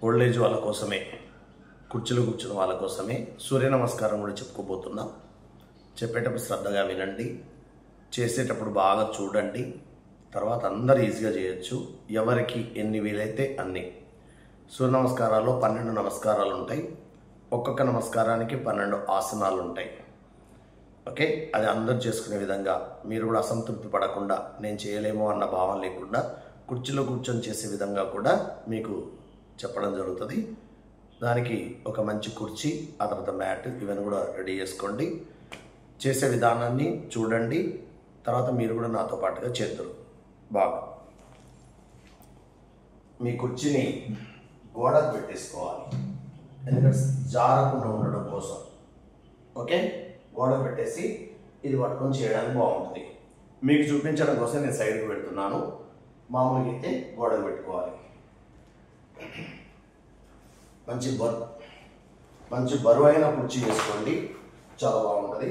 Old age వాళ్ళ కోసమే, కుర్చీలో కూర్చున్న వాళ్ళ కోసమే సూర్య నమస్కారం కూడా చెప్పుకోబోతున్నాం. చెప్పేటప్పుడు శ్రద్ధగా వినండి, చేసేటప్పుడు బాగా చూడండి. తర్వాత అందరు ఈజీగా చేయొచ్చు, ఎవరికి ఎన్ని వీలైతే అన్ని. సూర్య నమస్కారాల్లో 12 నమస్కారాలు ఉంటాయి. ఒక్కొక్క నమస్కారానికి 12 ఆసనాలు ఉంటాయి. ఓకే, అది అందరూ చేసుకునే విధంగా, మీరు కూడా అసంతృప్తి పడకుండా నేను చేయలేమో అన్న భావం లేకుండా కుర్చీలో కూర్చొని చేసే విధంగా కూడా మీకు చెప్పడం జరుగుతుంది. దానికి ఒక మంచి కుర్చీ, ఆ తర్వాత మ్యాట్, ఇవన్నీ కూడా రెడీ చేసుకోండి. చేసే విధానాన్ని చూడండి, తర్వాత మీరు కూడా నాతో పాటుగా చేద్దరు. బాగా మీ కుర్చీని గోడకు పెట్టేసుకోవాలి, ఎందుకంటే జారకుండా ఉండడం కోసం. ఓకే, గోడకు పెట్టేసి ఇది పట్టుకొని చేయడానికి బాగుంటుంది. మీకు చూపించడం కోసం నేను సైడ్కి పెడుతున్నాను. మామూలుగా అయితే గోడకు పెట్టుకోవాలి. మంచి బరువైన కుర్చీ వేసుకోండి, చాలా బాగుంటుంది.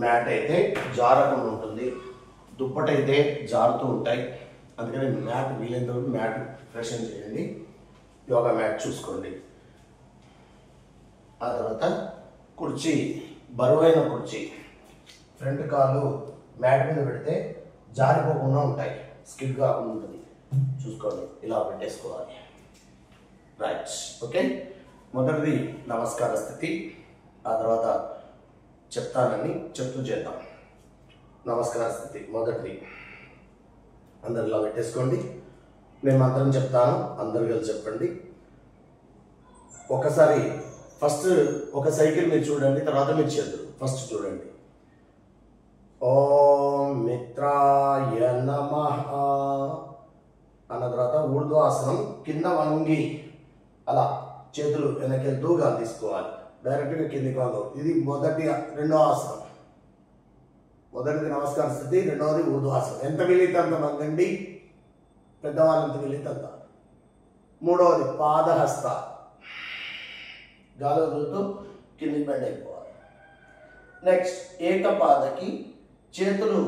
మ్యాట్ అయితే జారకుండా ఉంటుంది, దుప్పటి అయితే జారుతూ ఉంటాయి. అందుకని మ్యాట్ వీలైనంత వరకు మ్యాట్ ఫ్రెషన్ చేయండి. యోగా మ్యాట్ చూసుకోండి. ఆ తర్వాత కుర్చీ, బరువైన కుర్చీ, ఫ్రంట్ కాళ్ళు మ్యాట్ మీద పెడితే జారిపోకుండా ఉంటాయి, స్కిడ్ కాకుండా ఉంటుంది. చూసుకోండి, ఇలా పెట్టేసుకోవాలి. రైట్. ఓకే, మొదటిది నమస్కార స్థితి, ఆ తర్వాత చెప్తానని చెప్తూ చేద్దాం. నమస్కార స్థితి మొదటిది, అందరు ఇలా పెట్టేసుకోండి. నేను మంత్రం చెప్తాను, అందరు కలిసి చెప్పండి. ఒకసారి ఫస్ట్ ఒక సైకిల్ మీరు చూడండి, తర్వాత మీరు చేద్దరు. ఫస్ట్ చూడండి. ఓం మిత్రాయ నమః అన్న తర్వాత ఊర్ధ్వాసనం, కింద వంగి అలా చేతులు వెనకెళ్తూ గాలి తీసుకోవాలి. డైరెక్ట్గా కిందికి వంగవు. ఇది రెండో ఆసనం. మొదటిది నమస్కార స్థితి, రెండవది ఊర్ధ్వాసనం. ఎంత వీలైతే అంత వంగండి, పెద్దవాళ్ళు ఎంత వీలైతే అంత. మూడవది పాదహస్త, గాలి వదులుతూ కిందికి బెండ్ అయిపోవాలి. నెక్స్ట్ ఏకపాదకి, చేతులు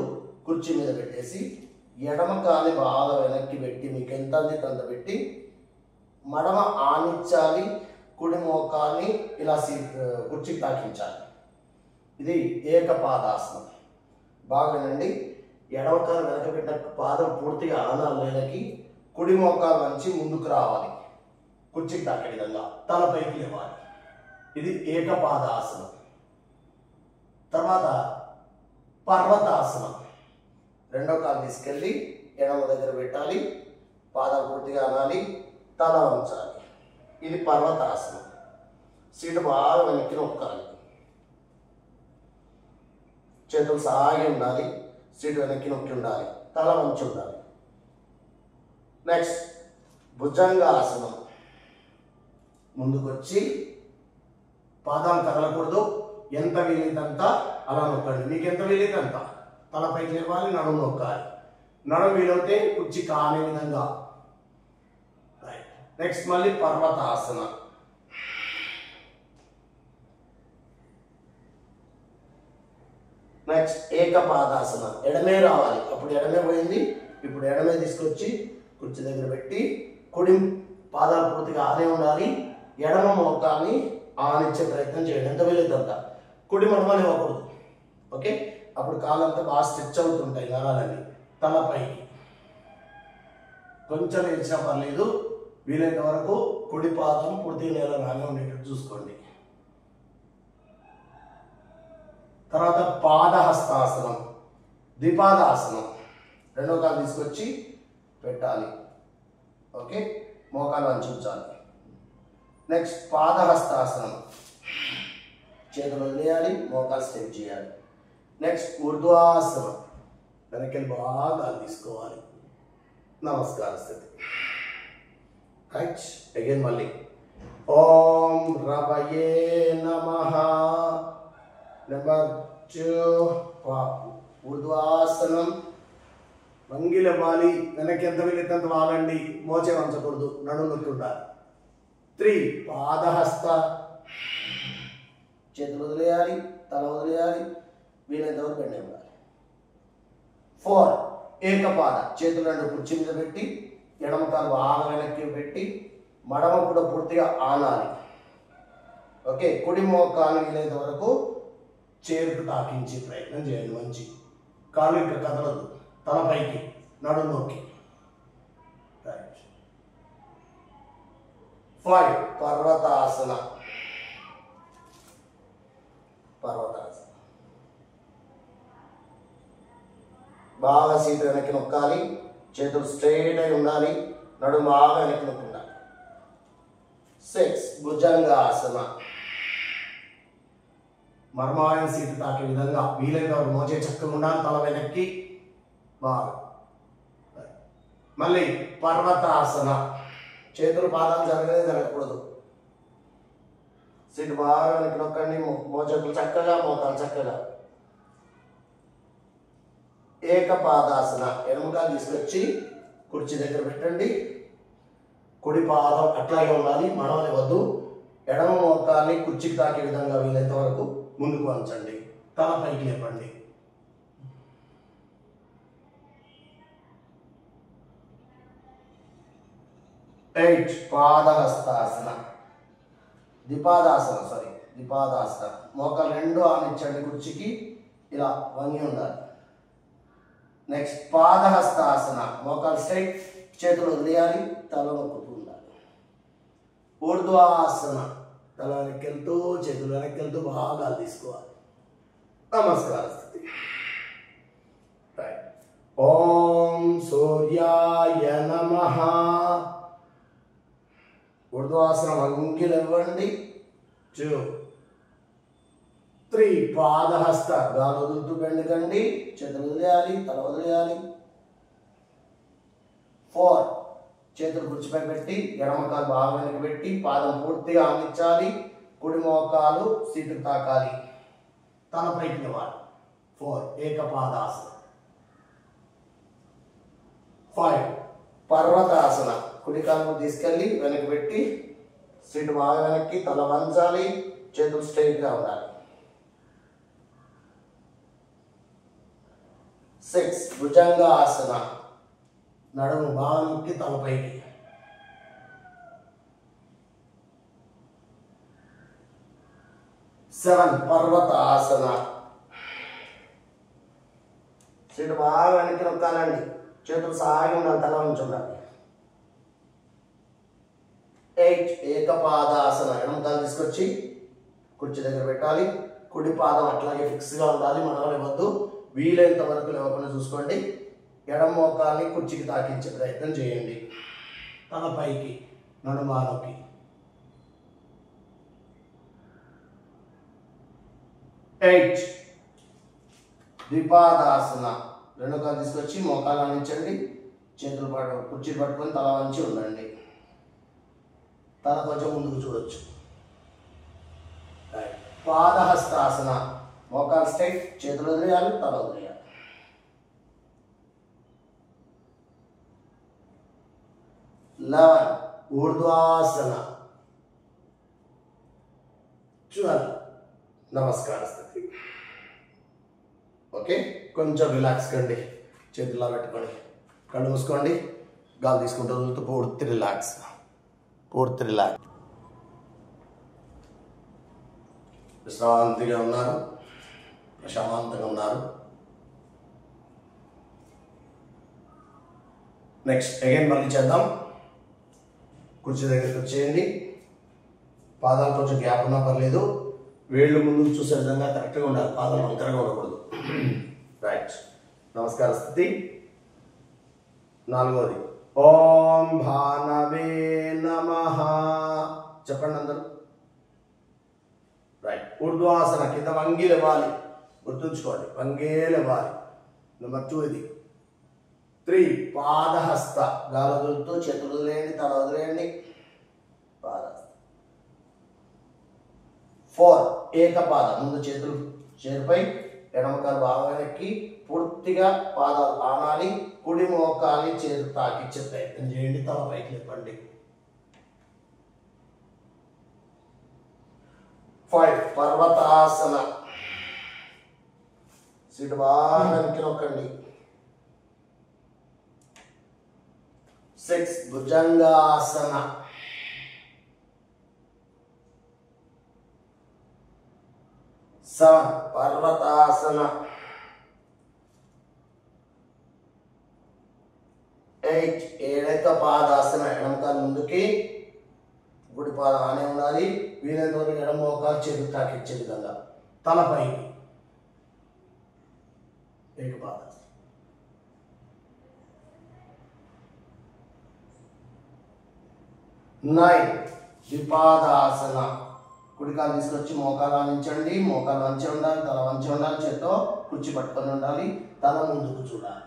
కుర్చీ మీద పెట్టేసి ఎడమ కాలి బాగా వెనక్కి పెట్టి, మీకు ఎంత అందితే అంత పెట్టి మడమ ఆనించాలి, కుడి మోకాల్ని ఇలా కుర్చీకి తాకించాలి. ఇది ఏకపాదాసనం. బాగా వినండి. ఎడమ కాలు వెనక పెట్టిన పాదం పూర్తిగా ఆనాలి నేలకి, కుడి మోకాలు నుంచి ముందుకు రావాలి, కుర్చీకి తాకే విధంగా తల పైకి లేవాలి. ఇది ఏకపాదాసనం. తర్వాత పర్వతాసనం. రెండో కాలు తీసుకెళ్ళి ఎడమ దగ్గర పెట్టాలి, పాదాలు పూర్తిగా అనాలి, తల వంచాలి. ఇది పర్వతాసనం. సీటు బాగా వెనక్కి నొక్కాలి, చేతులు సాగి ఉండాలి, సీటు వెనక్కి నొక్కి ఉండాలి, తల వంచి ఉండాలి. నెక్స్ట్ భుజంగాసనం. ముందుకొచ్చి పాదాలు తగలకూడదు, ఎంత వీలైనంత అలా నొక్కండి. మీకు ఎంత వీలైనంత తల పైకి లేవాలి, నడుము నొక్కాలి. నడుము వీలైతే కుర్చీ కానే విధంగా. నెక్స్ట్ మళ్ళీ పర్వతాసన. నెక్స్ట్ ఏకపాదాసన. ఎడమే రావాలి, అప్పుడు ఎడమే పోయింది, ఇప్పుడు ఎడమే తీసుకొచ్చి కుర్చీ దగ్గర పెట్టి కుడి పాదాలు పూర్తిగా ఆనే ఉండాలి, ఎడమ మోకాన్ని ఆనిచ్చే ప్రయత్నం చేయండి, ఎంత వీలైతే. కుడి మడమలు ఇవ్వకూడదు. ఓకే, అప్పుడు కాళ్ళంతా బాగా స్ట్రెచ్ అవుతుంటాయి, నరాలన్నీ. తలపైకి కొంచెం ఇచ్చినా పర్లేదు, వీలైనంత వరకు కుడి పాదం పూర్తిగా నేల రాగా ఉండేటట్టు చూసుకోండి. తర్వాత పాదహస్తాసనం, ద్విపాదాసనం. రెండో కాలు తీసుకొచ్చి పెట్టాలి. ఓకే, మోకాలు వంచాలి. నెక్స్ట్ పాదహస్తాసనం, చేతులు వదిలేయాలి, మోకాలు స్టెప్ చేయాలి. నెక్స్ట్ ఊర్ధ్వాసనం, వెనకెళ్ళి బాగా గాలి తీసుకోవాలి. నమస్కార స్థితి. రైట్. అగైన్ మళ్ళీ ఓం రవయే నమః. నెంబర్ 2 ఊర్ధ్వాసనం. వంగిలవ్వాలి, వెనక్కి ఎంత వీలైతే వాలండి, మోచే వంచకూడదు, నడుము నొక్కి ఉండాలి. 3 పాదహస్త, చేతులు వదిలేయాలి, తల వదిలేయాలి, వీలైనంత వరకు బెండ్ ఉండాలి. 4 ఏకపాద చేతులు రెండు కుర్చీ మీద పెట్టి ఎడమ కాలు బాగా వెనక్కి పెట్టి మడమ కూడా పూర్తిగా ఆనాలి. ఓకే, కుడి మోకాలు వీలైనంత వరకు చేరుకు తాకించే ప్రయత్నం చేయండి. మంచి కాలు ఇక్కడ కదలదు, తలపైకి నడు నొక్కి. 5 పర్వతాసన. బాగా సీటు వెనక్కి నొక్కాలి, చేతులు స్ట్రైట్ అయి ఉండాలి, నడుము బాగా వెనక్కి నొక్కి ఉండాలి. 6 భుజంగాసన. మర్మాయన సీటు తాకే విధంగా వీలైన మోచే చక్కగా ఉండాలి, తల వెనక్కి బాగా. మళ్ళీ పర్వతాసన. చేతులు పాదాలు జరగకూడదు, సీటు బాగా వెనక్కి నొక్కండి, మోచేతులు చక్కగా, మోకాలు చక్కగా. ఏకపాదాసన. ఎడమకాలు తీసుకొచ్చి కుర్చీ దగ్గర పెట్టండి, కుడి పాదం అట్లాగే ఉండాలి, మడవనివ్వద్దు. ఎడమ మోకాల్ని కుర్చీకి తాకే విధంగా వీలైనంత వరకు ముందుకు వంచండి, తల పైకి లేపండి. 8 పాదహస్తాసన. ద్విపాదాసన. మోకాలు రెండు ఆనించండి, కుర్చీకి ఇలా వంగి ఉండాలి. నెక్స్ట్ పాదహస్తాసన. మోకాలు స్ట్రైట్, చేతులు వదిలేయాలి, తల నొక్కుతూ ఉండాలి. ఊర్ధ్వాసన. తల వెనక్కెళ్తూ చేతులు వెనక్కెళ్తూ బాగా తీసుకోవాలి. నమస్కార స్థితి. ఓం సూర్యాయ నమః. ఊర్ధ్వాసనం అంగిలు ఇవ్వండి. 2 3 పాదహస్త. గాలి వదులుతూ బెండకండి, చేతులు వదిలేయాలి, తల వదిలేయాలి. 4 చేతులు కుర్చీపై పెట్టి ఎడమకాలు బాగా వెనక్కి పెట్టి పాదం పూర్తిగా ఆనించాలి, కుడి మోకాలు సీటుకు తాకాలి, తల పైకి ఇవ్వాలి. 4 ఏకపాదాసన. 5 పర్వతాసన. కుడి కాలు తీసుకెళ్ళి వెనక్కి పెట్టి సీటు బాగా వెనక్కి, తల వంచాలి, చేతులు స్ట్రైట్గా ఉండాలి. 6 భుజంగాసన. నడుము బాగా నొక్కి తలపైకి. 7 పర్వతాసన. సీటు బాగా వెనక్కి నొక్కాలండి, చేతులు సాగి ఉండాలి, తల నుంచి ఉండాలి. 8 ఏకపాదాసన. ఎడమకాలు తీసుకొచ్చి కుర్చీ దగ్గర పెట్టాలి, కుడి పాదం అట్లాగే ఫిక్స్గా ఉండాలి, మడవనివ్వద్దు, వీలైనంత వరకు లేవకుండా చూసుకోండి. ఎడమ మోకాల్ని కుర్చీకి తాకించే ప్రయత్నం చేయండి, తల పైకి, నడుమాలోకి. 8 ద్విపాదాసన. రెండు కాలు తీసుకొచ్చి మోకాలు ఆనించండి, చేతులు కుర్చీ పట్టుకొని తల వంచి ఉండండి, తల కొంచెం ముందుకు చూడొచ్చు. పాదహస్తాసన. మోకాలు స్ట్రైట్, చేతులు వదిలేయాలి, తల వదిలేయాలి. 11 ఊర్ధ్వాసన. 12 నమస్కార స్థితి. ఓకే, కొంచెం రిలాక్స్ కండి, చేతుల్లో పెట్టుకోండి, కళ్ళు మూసుకోండి, గాలి తీసుకుంటూ వదులుతూ పూర్తి రిలాక్స్. విశ్రాంతిగా ఉన్నారు, ప్రశాంతంగా ఉన్నారు. నెక్స్ట్ అగైన్ మళ్ళీ చేద్దాం. కుర్చీ దగ్గరికి వచ్చేయండి, పాదాలు కొంచెం గ్యాప్ ఉన్నా పర్లేదు, వేళ్ళు ముందుకు చూసే విధంగా కరెక్ట్గా ఉండాలి, పాదాలు వంకరగా ఉండకూడదు. రైట్, నమస్కార స్థితి. 4వది ఓం భానవే నమః. చెప్పండి అందరూ. రైట్, ఊర్ధ్వాసన. కింద వంగిలు ఇవ్వాలి, గుర్తుంచుకోండి, వంగేలు ఇవ్వాలి. నెంబర్ 2 ఇది. 3 పాదహస్త. గాలి వదులుతూ చేతులు వదిలేయండి, తల వదిలేయండి, పాదహస్త. 4 ఏకపాద. ముందు చేతులు చేరుపై, ఎడమకాలు బాగా వెనక్కి, పూర్తిగా పాదాలు ఆనాలి, కుడి మోకాలి చేతులు తాకిచ్చే ప్రయత్నం చేయండి, తల పైకి లేపండి. 5 పర్వతాసన. సీటు బాగా వెనక్కి నొక్కండి, 6 భుజంగాసన, 7 పర్వతాసన, 8 ఏకపాదాసన. ఎడమ కాలు ముందుకి, కుడి పాదం ఆనే ఉండాలి. వీలైనంత వరకు ఎడమ మోకాలు చేతులు తాకిచ్చే విధంగా తలపైకి ఏకపాదాసన. 9 ద్విపాదాసన. కుడికాలు తీసుకొచ్చి మోకాలు ఆనించండి, మోకాలు వంచి ఉండాలి, తల వంచి ఉండాలి, చేత్తో కుర్చీ పట్టుకొని ఉండాలి, తల ముందుకు చూడాలి.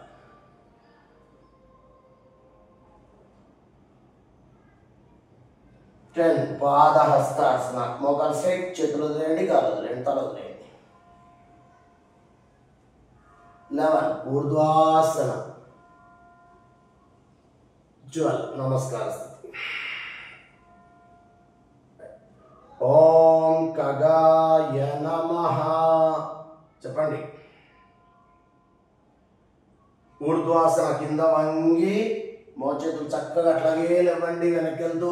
10 పాదహస్తాసన. మోకాలు స్ట్రైట్, చేతులు వదిలేయండి, కాలు వదిలేయండి, తల వదిలేయండి. 11 ఊర్ధ్వాసన. 12 నమస్కార స్థితి. ఓం ఖగాయ నమః చెప్పండి. ఊర్ధ్వాసన, కింద వంగి మోచేతులు చక్కగా అట్లాగే లేవండి, వెనక్కి వెళ్తూ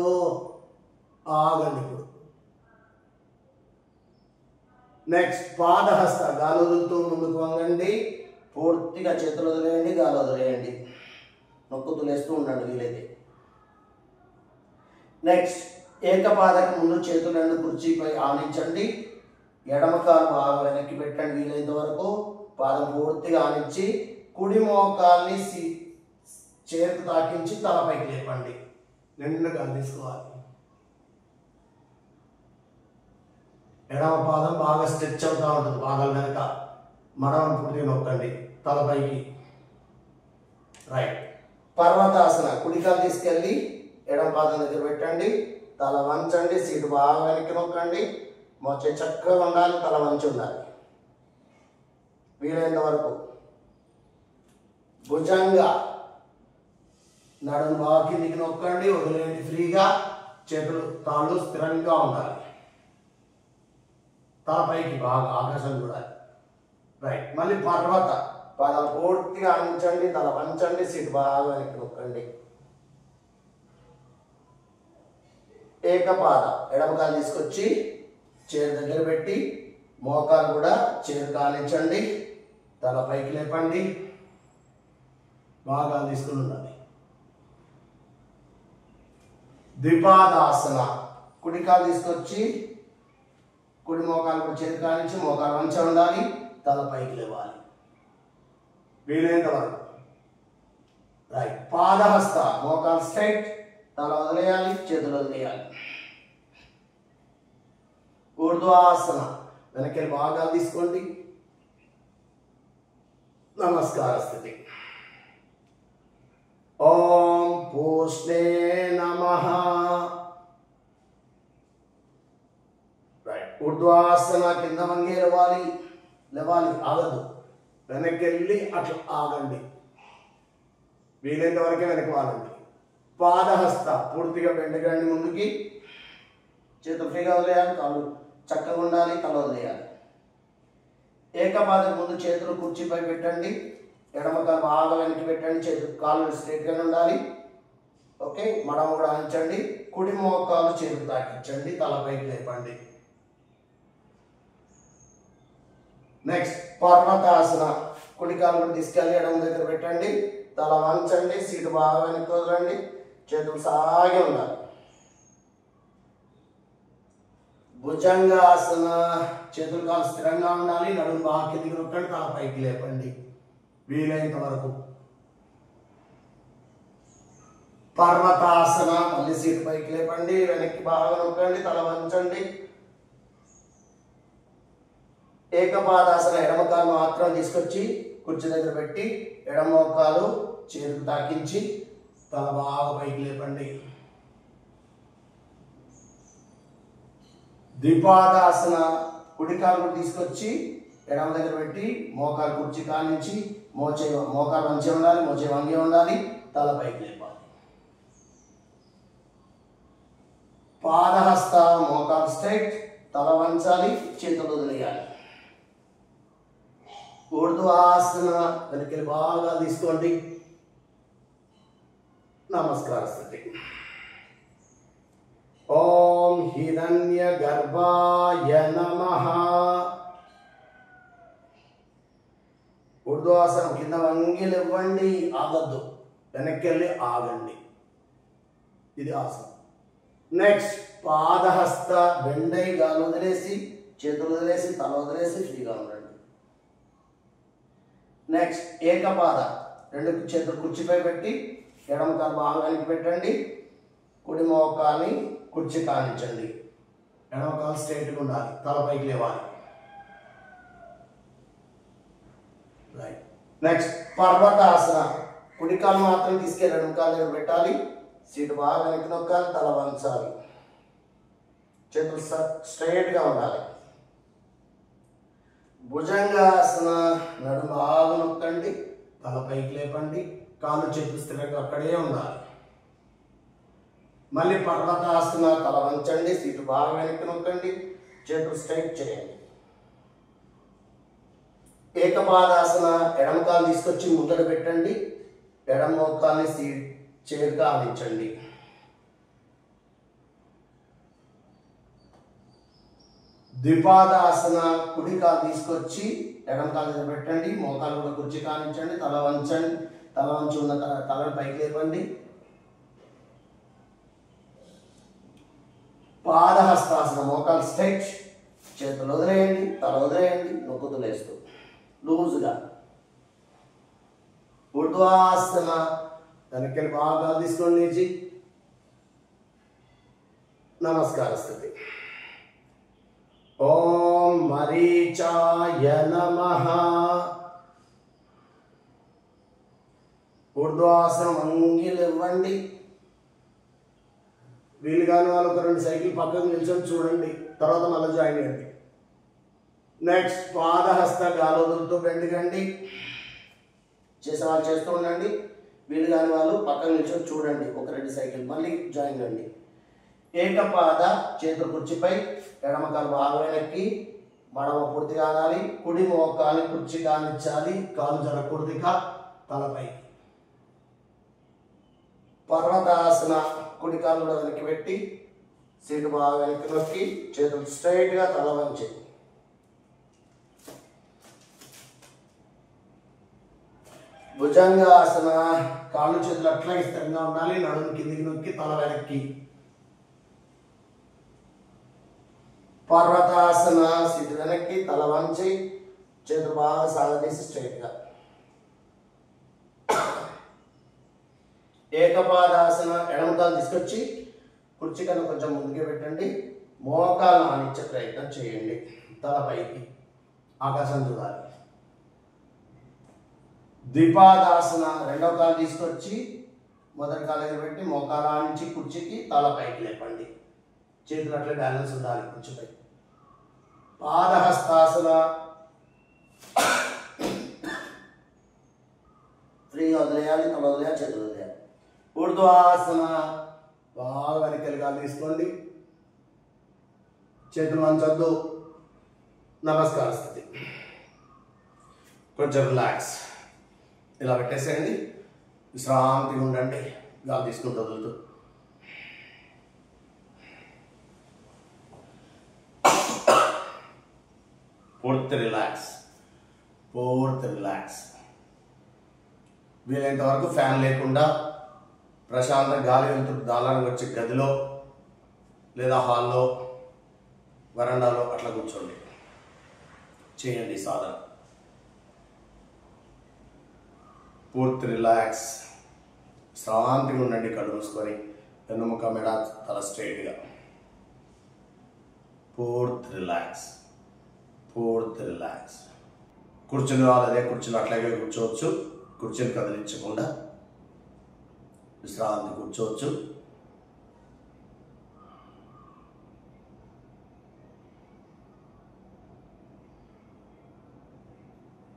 ఆగండి. ఇప్పుడు నెక్స్ట్ పాదహస్త. గాలి వదులుతూ ముందుకు వంగండి, పూర్తిగా చేతులు వదిలేయండి, గాలి వదిలేయండి, నొక్కుతూ లేస్తూ ఉండండి వీలైతే. నెక్స్ట్ ఏకపాదకు ముందు చేతులు రెండు కుర్చీపై ఆనించండి, ఎడమ కాలు బాగా వెనక్కి పెట్టండి వీలైనంత వరకు, పాదం పూర్తిగా ఆనించి కుడి మోకాల్ని చేతికి తాకించి తలపైకి లేపండి, నిండుగా తీసుకోవాలి. ఎడమ పాదం బాగా స్ట్రెచ్ అవుతూ ఉంటుంది, పాదాల వెనక మడమను పూర్తిగా నొక్కండి, తలపైకి. రైట్. పర్వతాసన. కుడికాలు తీసుకెళ్ళి ఎడమ పాదం దగ్గర పెట్టండి, తల వంచండి, సీటు బాగా వెనక్కి నొక్కండి, మోచే చక్కగా ఉండాలి, తల వంచి ఉండాలి వీలైనంత వరకు. భుజంగా. నడుము బాగా కిందికి నొక్కండి, వదిలేయండి ఫ్రీగా, చేతులు కాళ్ళు స్థిరంగా ఉండాలి, తలపైకి బాగా ఆకాశం చూడాలి. రైట్. మళ్ళీ పర్వత. పాదాలు పూర్తిగా ఆనించండి, తల వంచండి, సీటు బాగా వెనక్కి నొక్కండి. ఏకపాద. ఎడమకాలు తీసుకొచ్చి చేరు దగ్గర పెట్టి మోకాలు కూడా చేరు కానించండి, తల పైకి లేపండి, బాగా తీసుకుని ఉండాలి. ద్విపాదాసన. కుడికాలు తీసుకొచ్చి కుడి మోకాలు కూడా చేరు కానించి మోకాలు వంచ ఉండాలి, తల పైకి లేవాలి వీలైనంత వరకు. రైట్. పాదహస్త. మోకాలు స్ట్రైట్, తల వదిలేయాలి, చేతులు వదిలేయాలి. ఊర్ధ్వాసన. వెనక్కి బాగా తీసుకోండి, నమస్కార స్థితి. ఓం పూష్ణే నమః. రైట్. ఊర్ధ్వాసన. కింద వంగి లేవాలి, ఆగదు, వెనక్కి వెళ్ళి అట్లా ఆగండి, వీలైనంత వరకే వెనక్కి వాలండి. పాదహస్త. పూర్తిగా బెండకండి ముందుకి, చేతులు ఫ్రీగా వదిలేయాలి, కాళ్ళు చక్కగా ఉండాలి, తల వదిలేయాలి. ఏకపాదం. ముందు చేతులు కుర్చీపై పెట్టండి, ఎడమ కాలు బాగా వెనక్కి పెట్టండి, చేతులు కాళ్ళు స్ట్రైట్గా ఉండాలి. ఓకే. మడమ కూడా ఆనించండి, కుడి మోకాలు చేతులు తాకించండి, తలపైకి లేపండి. నెక్స్ట్ పర్వతాసన. కుడి కాలు కూడా తీసుకెళ్ళి ఎడమ దగ్గర పెట్టండి, తల వంచండి, సీటు బాగా వెనక్కి వదలండి, చేతులు సాగి ఉండాలి. భుజంగాసన. చేతులు కాలు స్థిరంగా ఉండాలి, నడుము బాగా కిందికి నొక్కండి, తల పైకి లేపండి వీలైనంత వరకు. పర్వతాసన. మళ్ళీ సీటు పైకి లేపండి, వెనక్కి బాగా నొక్కండి, తల వంచండి. ఏకపాదాసన. ఎడమ కాలు మాత్రం తీసుకొచ్చి కుర్చీ దగ్గర పెట్టి ఎడమ మోకాలు చేతులు తాకించి తల బాగా పైకి లేపండి. ద్విపాదాసన. కుడికాలు కూడా తీసుకొచ్చి ఎడమ దగ్గర పెట్టి మోకాలు కుర్చీ కానించి మోకాలు వంచి ఉండాలి, మోచే వంగి ఉండాలి, తల పైకి లేపాలి. పాదహస్త. మోకాలు స్ట్రైట్, తల వంచాలి, చేతులు వదిలేయాలి. ఊర్ధ్వాసన. వెనక్కి బాగా తీసుకోండి, నమస్కార స్థితి. ఓం హిరణ్య గర్భాయ నమః. ఊర్ధ్వాసనం కింద వంగిలు ఇవ్వండి, ఆగద్దు, వెనక్కి వెళ్ళి ఆగండి. ఇది ఆసనం. నెక్స్ట్ పాదహస్త బెండై, గాలు వదిలేసి, చేతులు వదిలేసి, తల వదిలేసి ఫ్రీగా ఉండండి. నెక్స్ట్ ఏకపాద, రెండు చేతులు కుర్చీపై పెట్టి ఎడమ కాలు భాగానికి పెట్టండి, కుడి మోకాల్ని కుర్చీ కానించండి. ఎడమ కాలు స్ట్రైట్గా ఉండాలి, తలపైకి లేవాలి. రైట్. నెక్స్ట్ పర్వతాసన, కుడి కాలు మాత్రం తీసుకెళ్ళి ఎడమ కాలు దగ్గర పెట్టాలి, సీటు బాగా వెనక్కి నొక్కాలి, తల వంచాలి, చేతులు స్ట్రైట్గా ఉండాలి. భుజంగాసన, నడుము బాగా నొక్కండి, తల పైకి లేపండి, కాలు చేతులు స్థిరంగా అక్కడే ఉండాలి. మళ్ళీ పర్వతాసన, తల వంచండి, సీటు బాగా వెనక్కి నొక్కండి, చేతులు స్ట్రైట్ చేయండి. ఏకపాదాసన, ఎడమ కాలు తీసుకొచ్చి ముందర పెట్టండి, ఎడమ మోకాల్ని చేరుగా ఆడించండి. ద్విపాదాసన, కుడి కాలు తీసుకొచ్చి ఎడమ కాలు మీద పెట్టండి, మోకాలు కూడా కుర్చీ కానించండి, తల వంచండి, తల వంచి ఉన్న తలను పైకి లేపండి. పాదహస్తాసన, మోకాలు స్ట్రెచ్, చేతులు వదిలేయండి, తల వదిలేయండి, నొక్కుతులేస్తూ లూజ్గా. ఊర్ధ్వాసన, వెనక్కి బాగా తీసుకొని లేచి నమస్కార స్థితి. ఓం మరీచాయ నమః. ఊర్ధ్వాసనం అంగిలు ఇవ్వండి. వీలు కాని వాళ్ళు ఒక 2 సైకిల్ పక్కకు నిల్చొని చూడండి, తర్వాత మళ్ళీ జాయిన్ అయ్యండి. నెక్స్ట్ పాదహస్త, గాలి వదులుతూ బెండకండి, చేసే వాళ్ళు చేస్తూ ఉండండి. వీలు కాని వాళ్ళు పక్కకు నిల్చొని చూడండి, ఒక 2 సైకిల్, మళ్ళీ జాయిన్ అండి. ఏకపాద, చేతులు కుర్చీపై, ఎడమ కాలు బాగా వెనక్కి, మడమ పూర్తిగా ఆనాలి, కుడి మోకాలి కుర్చీ కానిచ్చాలి, కాలు జరగకూడదుగా, తలపై. పర్వతాసన, కుడి కాలు కూడా వెనక్కి పెట్టి, సీటు బాగా వెనక్కి నొక్కి, చేతులు స్ట్రైట్గా, తల వంచి. భుజంగాసన, కాళ్ళు చేతులు అట్లాగే స్థిరంగా ఉండాలి, నడుము కిందికి నొక్కి, తల వెనక్కి. పర్వతాసన, సీటు వెనక్కి, తల వంచి, చేతులు బాగా సాగదీసి స్ట్రైట్గా. ఏకపాదాసన, ఎడమ కాలు తీసుకొచ్చి కుర్చీ కన్నా కొంచెం ముందుకే పెట్టండి, మోకాలు ఆనిచ్చే ప్రయత్నం చేయండి, తల పైకి, ఆకాశం చూడాలి. ద్విపాదాసన, రెండవ కాలు తీసుకొచ్చి మొదటి కాలు దగ్గర పెట్టి మోకాలు ఆనించి కుర్చీకి, తల పైకి లేపండి, చేతులు అట్లే బ్యాలెన్స్ ఉండాలి కుర్చీపై. పాదహస్తాసన, ఫ్రీగా వదిలేయాలి, తల వదిలేయాలి, చేతులు వదిలేయాలి. ఊర్ధ్వాసన, బాగా వెనకాల కాలు తీసుకోండి, చేతులు వంచొద్దు, నమస్కార స్థితి. కొంచెం రిలాక్స్, ఇలా పెట్టేసేయండి, విశ్రాంతిగా ఉండండి, గాలి తీసుకుంటూ వదులుతూ. పూర్తి రిలాక్స్, పూర్తి రిలాక్స్. వీలైనంత వరకు ఫ్యాన్ లేకుండా ప్రశాంత గాలి వెళ్తుంటే దాలానికి వచ్చే గదిలో లేదా హాల్లో, వరండాలో అట్లా కూర్చోండి, చేయండి సాధన. పూర్తి రిలాక్స్, శాంతిగా ఉండండి, కళ్ళు మూసుకొని, వెన్నుముక, మెడ, తల స్ట్రైట్గా. పూర్తి రిలాక్స్, పూర్తి రిలాక్స్. కూర్చుని వాళ్ళు అదే కుర్చీలో అట్లాగే కూర్చోవచ్చు, కుర్చీని కదిలించకుండా విశ్రాంతి కూర్చోవచ్చు.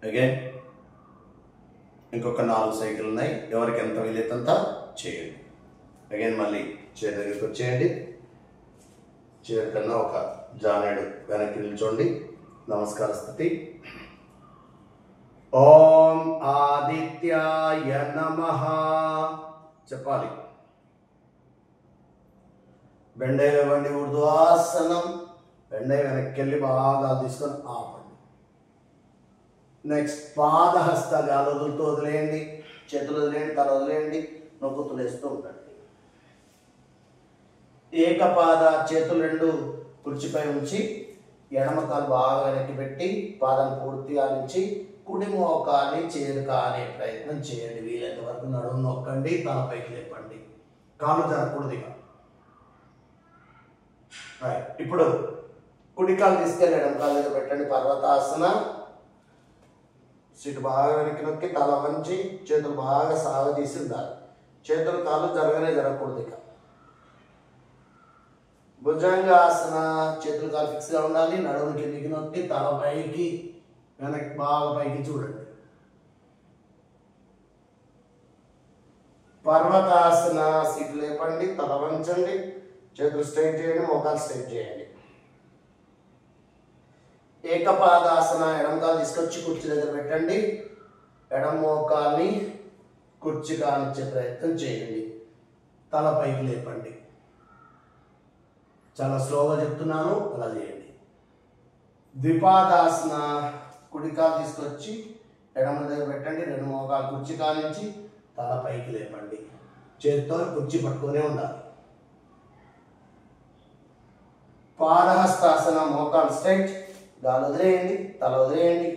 అగైన్ ఇంకొక 4 సైకిల్ ఉన్నాయి, ఎవరికి ఎంత వీలైతే చేయండి. అగైన్ మళ్ళీ చైర్ దగ్గరికి వచ్చేయండి, చైర్ కన్నా ఒక జానేడు వెనక్కి నిల్చోండి, నమస్కార స్థితి. ఓం ఆదిత్యాయ నమః చెప్పాలి. బెండై లేవండి, ఊర్ధ్వాసనం. బెండై వెనక్కి వెళ్ళి బాగా తీసుకొని ఆపండి. నెక్స్ట్ పాదహస్త, గాలి వదులుతూ వదిలేయండి, చేతులు వదిలేయండి, తల వదిలేయండి, నొక్కుతులు వేస్తూ ఉండండి. ఏకపాద, చేతులు రెండు కుర్చీపై ఉంచి ఎడమ కాలు బాగా వెనక్కి పెట్టి పాదాన్ని పూర్తిగా నుంచి కుడి మోకాన్ని చేరుకా అనే ప్రయత్నం చేయండి. వీలైనంత వరకు నడుము నొక్కండి, తలపైకి లేపండి, కాలు జరగకూడదు ఇక. ఇప్పుడు కుడి కాలు తీసుకెళ్ళి ఎడమ కాలు దగ్గర పెట్టండి. పర్వతాసన. సీటు బాగా వెనక్కి నొక్కి తల వంచి చేతులు బాగా సాగదీసి ఉండాలి. చేతులు కాళ్ళు జరగకూడదు ఇక. భుజంగాసన, చేతులు కాలు ఫిక్స్గా ఉండాలి, నడుము కిందికి నొక్కి తల పైకి వెనక్కి బాగా పైకి చూడండి. పర్వతాసన, సీటు లేపండి, తల వంచండి, చేతులు స్ట్రైట్ చేయండి, మోకాలు స్ట్రైట్ చేయండి. ఏకపాదాసన, ఎడమ కాలు తీసుకొచ్చి కుర్చీ దగ్గర పెట్టండి, ఎడమ మోకాల్ని కుర్చీ కానిచ్చే ప్రయత్నం చేయండి, తల పైకి లేపండి. చాలా స్లోగా చెప్తున్నాను, అలా చేయండి. ద్విపాదాసన, కుడి కాలు తీసుకొచ్చి ఎడమ దగ్గర పెట్టండి, రెండు మోకాలు కుర్చీ కానించి తల పైకి లేపండి, చేతితో కుర్చీ పట్టుకునే ఉండాలి. పాదహస్తాసన, మోకాలు స్ట్రైట్, గాలి వదిలేయండి, తల వదిలేయండి.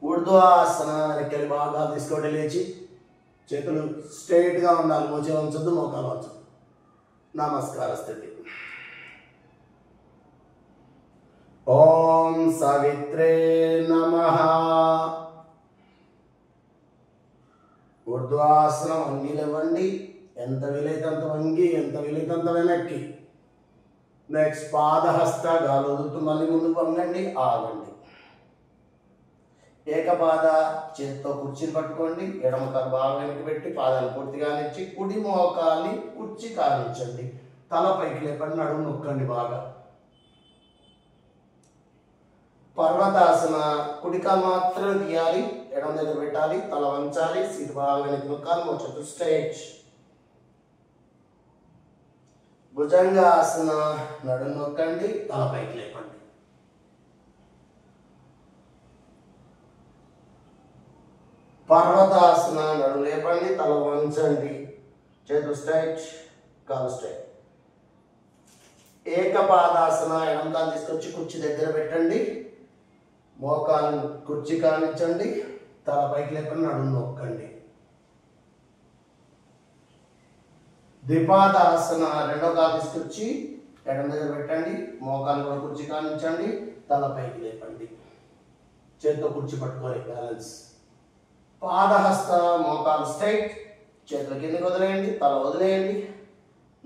ఊర్ధ్వాసన, వెనక్కి బాగా తీసుకోండి, లేచి చేతులు స్ట్రైట్గా ఉండాలి, మోచే వంచొద్దు, మోకాలు వంచొద్దు. నమస్కార స్థితి. ఓం సవిత్రే నమః. ఊర్ధ్వాసనం, వంగి లేవండి, ఎంత వీలైతే అంత వంగి, ఎంత వీలైతే అంత వెనక్కి. నెక్స్ట్ పాదహస్త, గాలి వదులుతూ మళ్ళీ ముందుకు వంగండి, ఆగండి. ఏకపాద, చేతితో కుర్చీని పట్టుకోండి, ఎడమ కాలు బాగా వెనక్కి పెట్టి పాదాలు పూర్తిగా నిచ్చి కుడి మోకాల్ని కుర్చీ కానించండి, తల పైకి లేపండి, నడుము నొక్కండి బాగా. పర్వతాసన, కుడి కాలు మాత్రం తీయాలి, ఎడమ దగ్గర పెట్టాలి, తల వంచాలి, సీటు బాగా వెనక్కి నొక్కాలి, మోచేతులు స్ట్రైట్. భుజంగాసన, నడుము నొక్కండి, తల పైకి లేపండి. పర్వతాసన, నడుము లేపండి, తల వంచండి, చేతులు స్ట్రైట్, కాలు స్ట్రైట్. ఏకపాదాసన, ఎడమ కాలు తీసుకొచ్చి కుర్చీ దగ్గర పెట్టండి, మోకాలు కుర్చీ కానించండి, తల పైకి లేపండి, నడుము నొక్కండి. ద్విపాదాసన, రెండో కాలు తీసుకొచ్చి ఎడమ దగ్గర పెట్టండి, మోకాలు కూడా కుర్చీ కానించండి, తల పైకి లేపండి, చేతితో కుర్చీ పట్టుకోవాలి, బ్యాలెన్స్. పాదహస్త, మోకాలు స్ట్రైట్, చేతుల కిందకి వదిలేయండి, తల వదిలేయండి,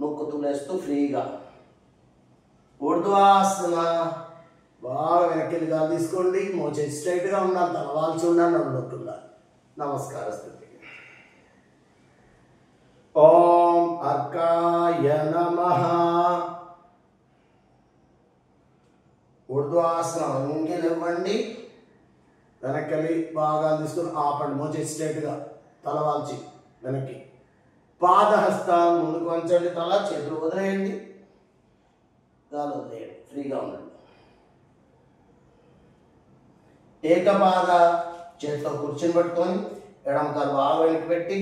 నొక్కుతూ లేస్తూ ఫ్రీగా. ఊర్ధ్వాసన, బాగా వెనక్కి గాలి తీసుకోండి, మోచే స్ట్రైట్గా ఉండాలి, తల వాల్చి ఉండాలి, నడుము నొక్కుండాలి. నమస్కార స్థితి. ఓం అర్కాయ నమః. ఊర్ధ్వాసనం, వంగి లేవండి, వెనక్కి బాగా తీసుకుని ఆపండి, మోచే స్ట్రైట్గా, తల వాల్చి వెనక్కి. పాదహస్త, ముందుకు వంచండి, తల, చేతులు వదిలేయండి, గాలి వదిలేయండి, ఫ్రీగా ఉండండి. ఏకపాద, చేతితో కుర్చీని పట్టుకొని ఎడమ కాలు బాగా వెనక్కి పెట్టి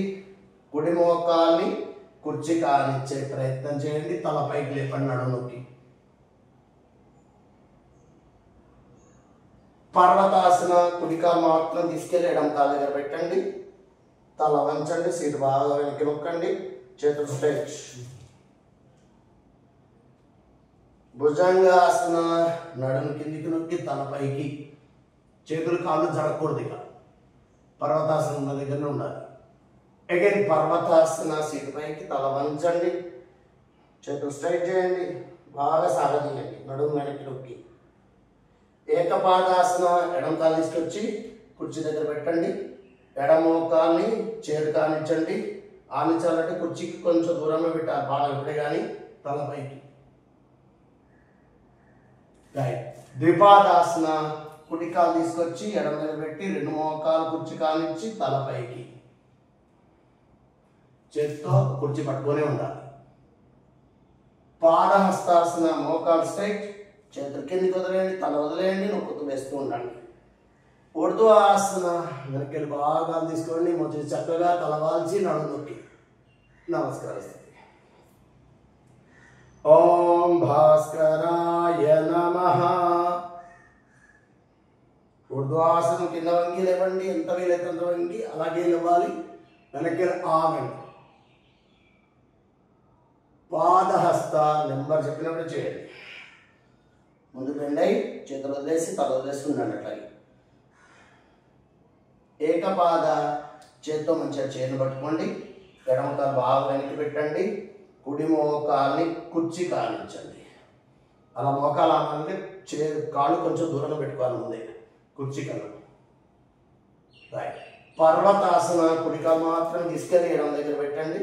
కుడి మోకాల్ని కుర్చీ కానిచ్చే ప్రయత్నం చేయండి, తల పైకి లేపండి, నడుము నొక్కి. పర్వతాసన, కుడి కాలు మాత్రం తీసుకెళ్ళి ఎడమ కాలు దగ్గర పెట్టండి, తల వంచండి, సీటు బాగా వెనక్కి నొక్కండి, చేతులు స్ట్రెచ్. భుజంగాసన, నడుము కిందికి నొక్కి తల పైకి, చేతులు కాళ్ళు జరగకూడదు ఇక. పర్వతాసనం ఉన్న దగ్గరనే ఉండాలి. అగైన్ పర్వతాసన, సీటు పైకి, తల వంచండి, చేతులు స్ట్రైట్ చేయండి, బాగా సాగదీయండి, నడుము వెనక్కి నొక్కి. ఏకపాదాసన, ఎడమ కాలు తీసుకొచ్చి కుర్చీ దగ్గర పెట్టండి, ఎడమ మోకాల్ని చేరు కానించండి, ఆనించాలంటే కుర్చీకి కొంచెం దూరంగా పెట్టాలి, బాగా ఎప్పుడే కానీ తల పైకి. ద్విపాదాసన, కుడి కాలు తీసుకొచ్చి ఎడమ దగ్గర పెట్టి రెండు మోకాలు కుర్చీ కానించి తల పైకి. చేతితో కుర్చీ పట్టుకొని ఉండాలి. పాదహస్తాసన, మోకాలు స్ట్రైట్, చేతులు కిందికి వదిలేయండి, తల వదిలేయండి, నొక్కుతూ వేస్తూ ఉండండి. ఉర్దూ ఆసన, వెనక్కి బాగా తీసుకోండి, మొదటి చక్కగా తల వాల్చి నడు నొక్కి నమస్కార స్థితి. ఓం భాస్కరాయ నమః. ఉర్దూ ఆసనం కింద వంగి లేవండి, ఎంత వీలైతే అంత వంగి అలాగే లేవాలి. వెనక్కి ఆగండి. పాదహస్త నెంబర్ చెప్పినప్పుడు చేయండి. ముందుకు రండి, చేతులు వదిలేసి తల వదిలేసి ఉండండి. అట్లాగే ఏకపాద, చేత్తో మంచిగా చేతులు పట్టుకోండి. ఎడమకాలు బాగా వెనక్కి పెట్టండి. కుడి మోకాల్ని కుర్చీ కానించండి. అలా మోకాలు ఆనాలంటే కాళ్ళు కొంచెం దూరంగా పెట్టుకోవాలి ముందే కుర్చీ కన్నా. రైట్. పర్వతాసన, కుడికాలు మాత్రం తీసుకెళ్ళి ఎడమ దగ్గర పెట్టండి.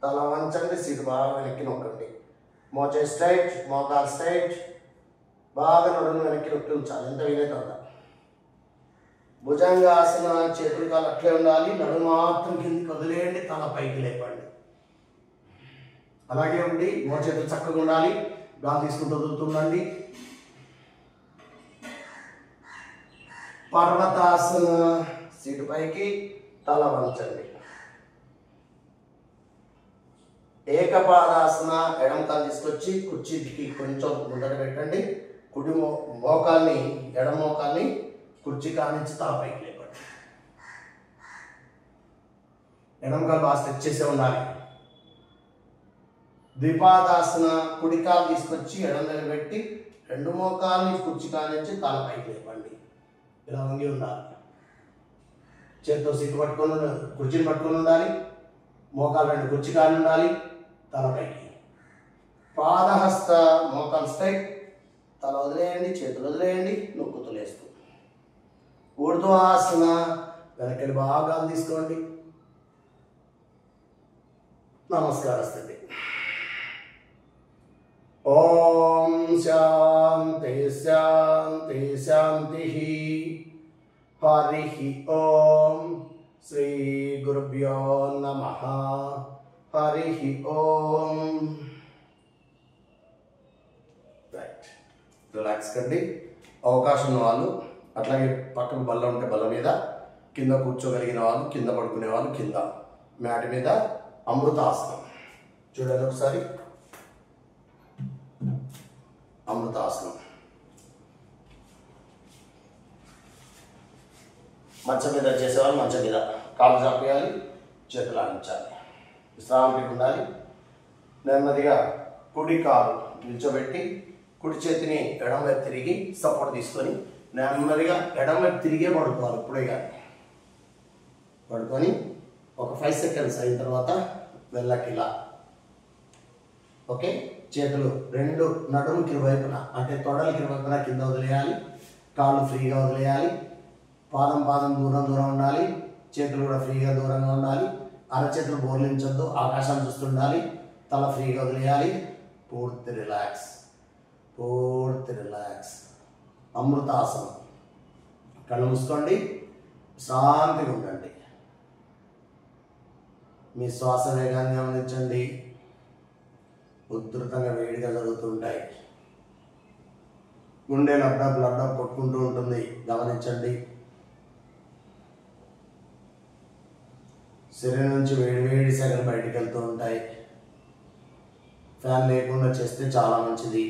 తల వంచండి, సీటు బాగా వెనక్కి నొక్కండి. మోచే స్ట్రైట్, మోకాలు స్ట్రైట్, బాగా నడుము వెనక్కి నొక్కి ఉంచాలి ఎంత వీలైతే అంత. భుజంగాసన, చేతులు కాలు అట్లే ఉండాలి. నడుము మాత్రం కిందికి వదిలేయండి, తల పైకి లేపండి. అలాగే ఉండి మోచేతులు చక్కగా ఉండాలి. గాలి తీసుకుంటూ వదులుతుండండి. పర్వతాసన, సీటు పైకి, తల వంచండి. ఏకపాదాసన, ఎడమ కాలు తీసుకొచ్చి కుర్చీకి కొంచెం ముందర పెట్టండి. కుడి మోకాల్ని, ఎడమ మోకాల్ని కుర్చీ కానించి తల పైకి లేపండి. ఎడమ కాలు బాగా స్ట్రెచ్ చేసే ఉండాలి. ద్విపాదాసన, కుడి కాలు తీసుకొచ్చి ఎడమ దగ్గర పెట్టి రెండు మోకాల్ని కుర్చీ కానించి తల పైకి లేపండి. ఇలా వంగి ఉండాలి. చేతితో సీటు పట్టుకొని కుర్చీని పట్టుకొని ఉండాలి. మోకాలు రెండు కుర్చీ కాని ఉండాలి. తలపైకి పాదహస్త, మోకాలు స్ట్రైట్, తల వదిలేయండి, చేతులు వదిలేయండి, నొక్కుతూ లేస్తూ. ఉర్దూ ఆసన, వెనక్కి బాగా తీసుకోండి. నమస్కార స్థితి. ఓం శాంతి శాంతి శాంతి. హరి ఓం. శ్రీ గురుభ్యో నమః. హరి ఓం. రైట్. రిలాక్స్ కండి. అవకాశం ఉన్న వాళ్ళు అట్లాగే పక్కన బల్ల ఉంటే బల్ల మీద, కింద కూర్చోగలిగిన వాళ్ళు కింద, పడుకునే వాళ్ళు కింద మ్యాట్ మీద అమృతాసనం చూడండి ఒకసారి. అమృతాసనం. మంచం మీద చేసేవాళ్ళు మంచం మీద కాళ్ళు చాపేయాలి, చేతులు ఆడించాలి, విశ్రాంతిగా ఉండాలి. నెమ్మదిగా కుడి కాలు నిల్చోబెట్టి కుడి చేతిని ఎడమ వైపు తిరిగి సపోర్ట్ తీసుకొని నెమ్మదిగా ఎడమ వైపు తిరిగే పడుకోవాలి. ఇప్పుడే కానీ పడుకొని ఒక 5 సెకండ్స్ అయిన తర్వాత వెళ్ళకిలా. ఓకే. చేతులు రెండు నడుముకి వైపున అంటే తొడలకి వైపున కింద వదిలేయాలి. కాళ్ళు ఫ్రీగా వదిలేయాలి. పాదం దూరం ఉండాలి. చేతులు కూడా ఫ్రీగా దూరంగా ఉండాలి. అరచేతులు బోర్లించొద్దు, ఆకాశాన్ని చూస్తుండాలి. తల ఫ్రీగా వదిలేయాలి. పూర్తి రిలాక్స్. అమృతాసనం. కళ్ళు మూసుకోండి, శాంతిగా ఉండండి. మీ శ్వాస వేగాన్ని గమనించండి. ఉధృతంగా వేడిగా జరుగుతుంటాయి. గుండె లడ్డప్ కొట్టుకుంటూ ఉంటుంది, గమనించండి. శరీరం నుంచి వేడి సెగలు బయటికి వెళ్తూ ఉంటాయి. ఫ్యాన్ లేకుండా చేస్తే చాలా మంచిది.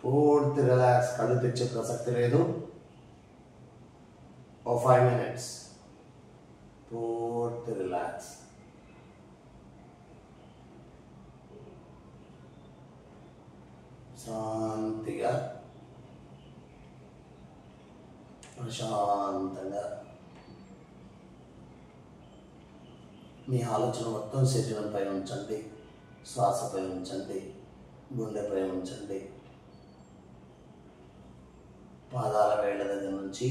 పూర్తి రిలాక్స్. కళ్ళు తెచ్చే ప్రసక్తి లేదు. ఓ 5 minutes పూర్తి రిలాక్స్. శాంతిగా ప్రశాంతంగా మీ ఆలోచన మొత్తం శరీరంపై ఉంచండి. శ్వాసపై ఉంచండి. గుండెపై ఉంచండి. పాదాల వేళ్ళ దగ్గర నుంచి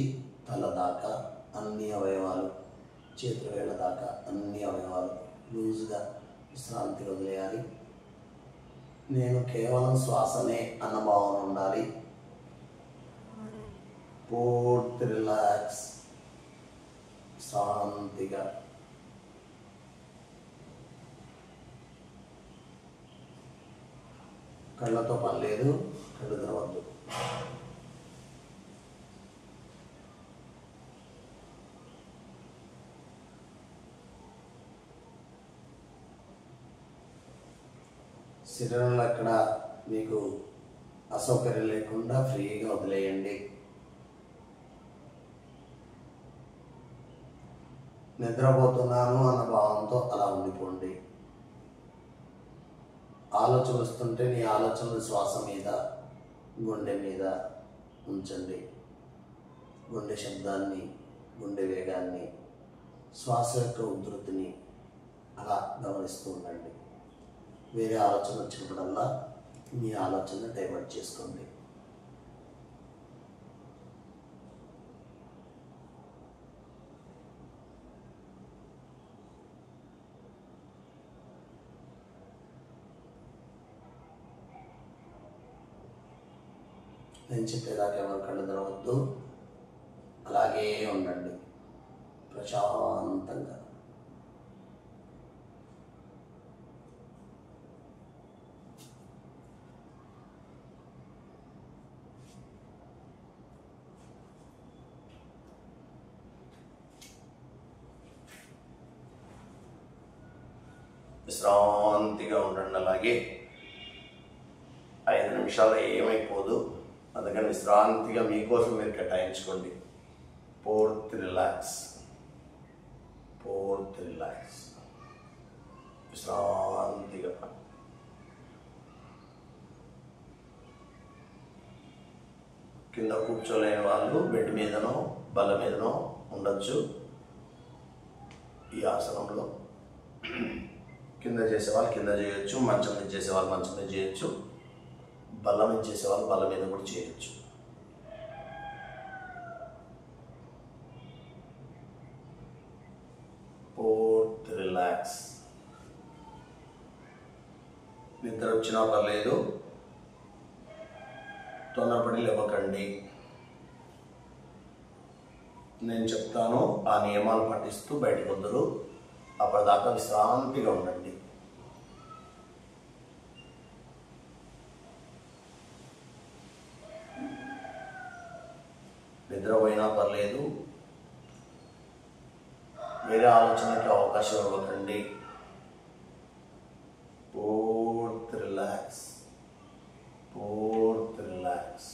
తల దాకా అన్ని అవయవాలు, చేతుల వేళ్ళ దాకా అన్ని అవయవాలు లూజ్గా విశ్రాంతి వదిలేయాలి. నేను కేవలం శ్వాసనే అన్న భావన ఉండాలి. పూర్తి రిలాక్స్. శాంతిగా కళ్ళతో పని లేదు, కళ్ళు తెరవద్దు. శరీరంలో అక్కడ మీకు అసౌకర్యం లేకుండా ఫ్రీగా వదిలేయండి. నిద్రపోతున్నాను అన్న భావంతో అలా ఉండిపోండి. ఆలోచన వస్తుంటే నీ ఆలోచనలు శ్వాస మీద, గుండె మీద ఉంచండి. గుండె శబ్దాన్ని, గుండె వేగాన్ని, శ్వాస యొక్క ఉధృతిని అలా గమనిస్తూ ఉండండి. వేరే ఆలోచన వచ్చినప్పుడల్లా మీ ఆలోచన డైవర్ట్ చేసుకోండి. నేను చెప్పేదాకా ఎవరు కళ్ళు తెరవద్దు, అలాగే ఉండండి ప్రశాంతంగా. విశ్రాంతిగా ఉండండి. అలాగే 5 నిమిషాలు ఏమైపోదు, అందుకని విశ్రాంతిగా మీకోసం మీరు కేటాయించుకోండి. పూర్తి రిలాక్స్, పూర్తి రిలాక్స్, విశ్రాంతిగా. కింద కూర్చోలేని వాళ్ళు బెడ్ మీదనో బల్ల మీదనో ఉండొచ్చు. ఈ ఆసనంలో కింద చేసేవాళ్ళు కింద చేయొచ్చు, మంచం మీద చేసేవాళ్ళు మంచం మీద చేయొచ్చు, బల్ల మీద చేసేవాళ్ళు బల్ల మీద కూడా చేయొచ్చు. పూర్తి రిలాక్స్. నిద్ర వచ్చినా పర్లేదు, తొందరపడి లేవకండి. నేను చెప్తాను, ఆ నియమాలు పాటిస్తూ బయటకు వద్దరు. అప్పటిదాకా విశ్రాంతిగా ఉండండి. నిద్రపోయినా పర్లేదు, వేరే ఆలోచనకి అవకాశం ఇవ్వకండి. పూర్తి రిలాక్స్, పూర్తి రిలాక్స్.